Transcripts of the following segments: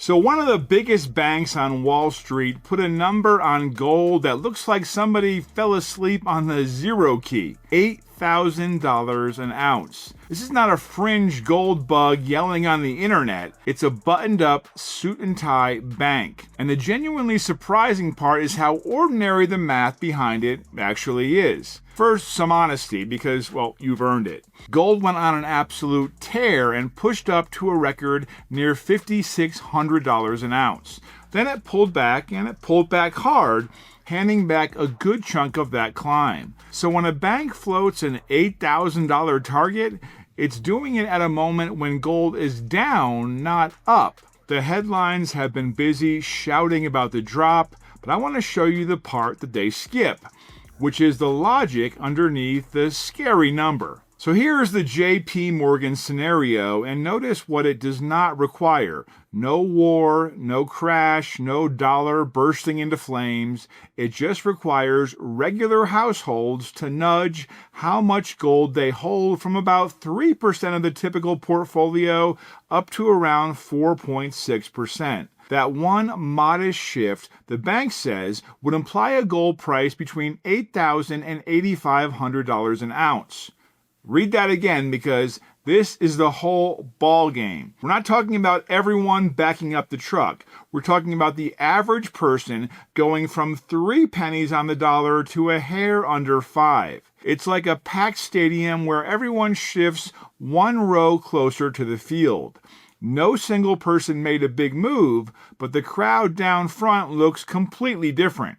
So one of the biggest banks on Wall Street put a number on gold that looks like somebody fell asleep on the zero key. $8,000 an ounce. This is not a fringe gold bug yelling on the internet. It's a buttoned up suit and tie bank. And the genuinely surprising part is how ordinary the math behind it actually is. First, some honesty because, well, you've earned it. Gold went on an absolute tear and pushed up to a record near $5,600 an ounce. Then it pulled back, and it pulled back hard, handing back a good chunk of that climb. So when a bank floats an $8,000 target, it's doing it at a moment when gold is down, not up. The headlines have been busy shouting about the drop, but I want to show you the part that they skip, which is the logic underneath the scary number. So here's the JP Morgan scenario, and notice what it does not require. No war, no crash, no dollar bursting into flames. It just requires regular households to nudge how much gold they hold from about 3% of the typical portfolio up to around 4.6%. That one modest shift, the bank says, would imply a gold price between $8,000 and $8,500 an ounce. Read that again because this is the whole ball game. We're not talking about everyone backing up the truck. We're talking about the average person going from 3 pennies on the dollar to a hair under 5. It's like a packed stadium where everyone shifts one row closer to the field. No single person made a big move, but the crowd down front looks completely different.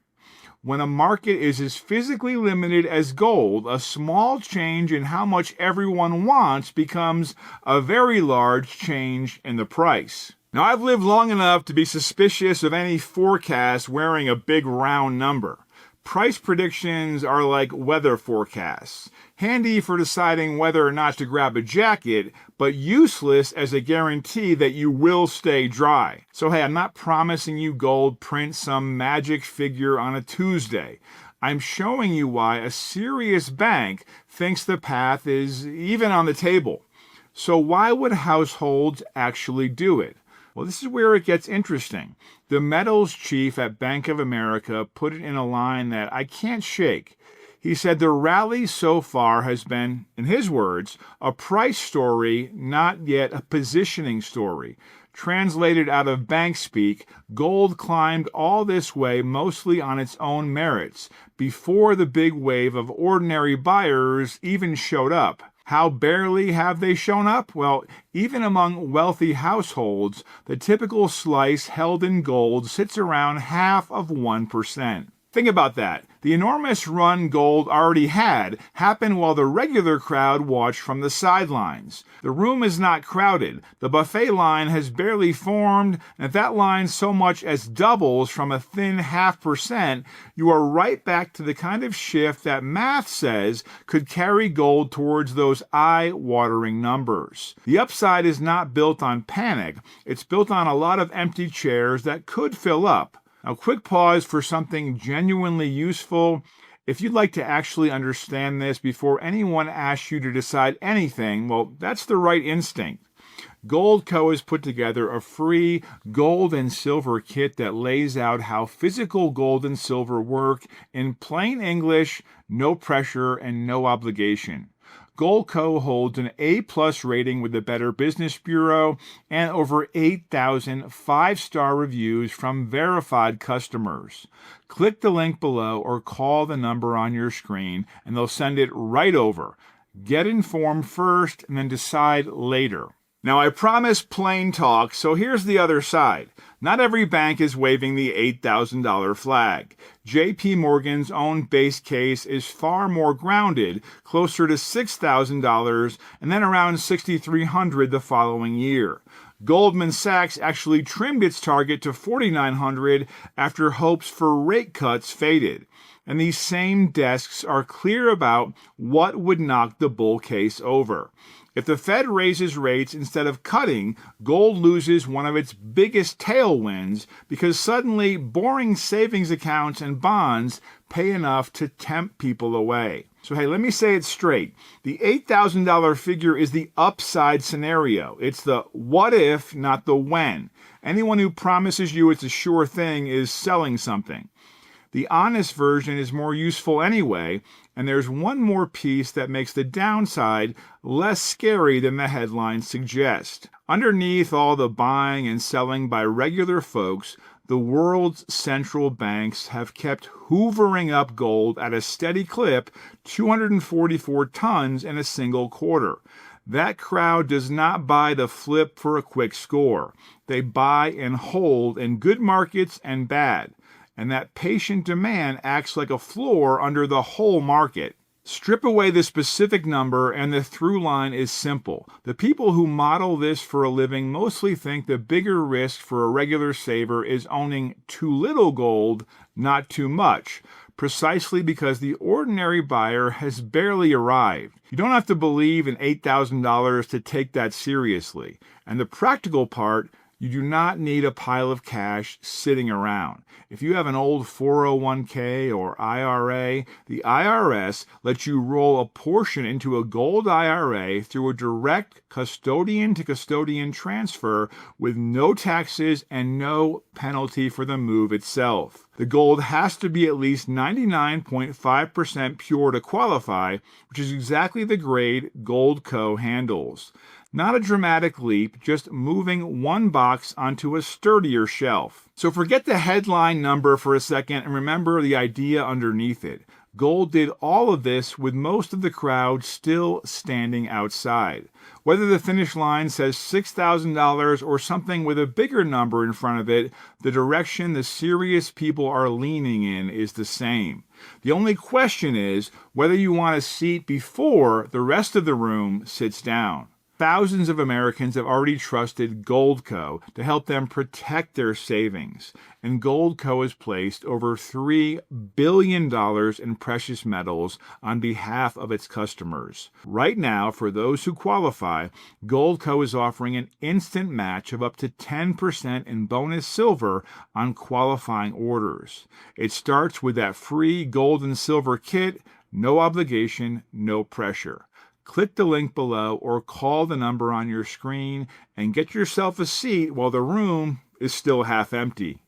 When a market is as physically limited as gold, a small change in how much everyone wants becomes a very large change in the price. Now, I've lived long enough to be suspicious of any forecast wearing a big round number. Price predictions are like weather forecasts, handy for deciding whether or not to grab a jacket, but useless as a guarantee that you will stay dry. So hey, I'm not promising you gold prints some magic figure on a Tuesday. I'm showing you why a serious bank thinks the path is even on the table. So why would households actually do it? Well, this is where it gets interesting. The metals chief at Bank of America put it in a line that I can't shake. He said the rally so far has been, in his words, a price story, not yet a positioning story. Translated out of bank speak, gold climbed all this way mostly on its own merits, before the big wave of ordinary buyers even showed up. How barely have they shown up? Well, even among wealthy households, the typical slice held in gold sits around half of 1%. Think about that. The enormous run gold already had happened while the regular crowd watched from the sidelines. The room is not crowded. The buffet line has barely formed, and if that line so much as doubles from a thin 0.5%, you are right back to the kind of shift that math says could carry gold towards those eye-watering numbers. The upside is not built on panic. It's built on a lot of empty chairs that could fill up. Now, quick pause for something genuinely useful. If you'd like to actually understand this before anyone asks you to decide anything, well, that's the right instinct. Goldco has put together a free gold and silver kit that lays out how physical gold and silver work in plain English, no pressure, and no obligation. Goldco holds an A+ rating with the Better Business Bureau and over 8,000 5-star reviews from verified customers. Click the link below or call the number on your screen and they'll send it right over. Get informed first and then decide later. Now, I promise plain talk, so here's the other side. Not every bank is waving the $8,000 flag. JP Morgan's own base case is far more grounded, closer to $6,000 and then around $6,300 the following year. Goldman Sachs actually trimmed its target to $4,900 after hopes for rate cuts faded. And these same desks are clear about what would knock the bull case over. If the Fed raises rates instead of cutting, gold loses one of its biggest tailwinds because suddenly boring savings accounts and bonds pay enough to tempt people away. So hey, let me say it straight. The $8,000 figure is the upside scenario. It's the what if, not the when. Anyone who promises you it's a sure thing is selling something. The honest version is more useful anyway, and there's one more piece that makes the downside less scary than the headlines suggest. Underneath all the buying and selling by regular folks, the world's central banks have kept hoovering up gold at a steady clip, 244 tons in a single quarter. That crowd does not buy the flip for a quick score. They buy and hold in good markets and bad. And that patient demand acts like a floor under the whole market. Strip away the specific number and the through line is simple. The people who model this for a living mostly think the bigger risk for a regular saver is owning too little gold, not too much, precisely because the ordinary buyer has barely arrived. You don't have to believe in $8,000 to take that seriously. And the practical part, you do not need a pile of cash sitting around. If you have an old 401k or IRA, the IRS lets you roll a portion into a gold IRA through a direct custodian-to-custodian transfer with no taxes and no penalty for the move itself. The gold has to be at least 99.5% pure to qualify, which is exactly the grade Goldco handles. Not a dramatic leap, just moving one box onto a sturdier shelf. So forget the headline number for a second and remember the idea underneath it. Gold did all of this with most of the crowd still standing outside. Whether the finish line says $6,000 or something with a bigger number in front of it, the direction the serious people are leaning in is the same. The only question is whether you want a seat before the rest of the room sits down. Thousands of Americans have already trusted Goldco to help them protect their savings, and Goldco has placed over $3 billion in precious metals on behalf of its customers. Right now, for those who qualify, Goldco is offering an instant match of up to 10% in bonus silver on qualifying orders. It starts with that free gold and silver kit, no obligation, no pressure. Click the link below or call the number on your screen and get yourself a seat while the room is still half empty.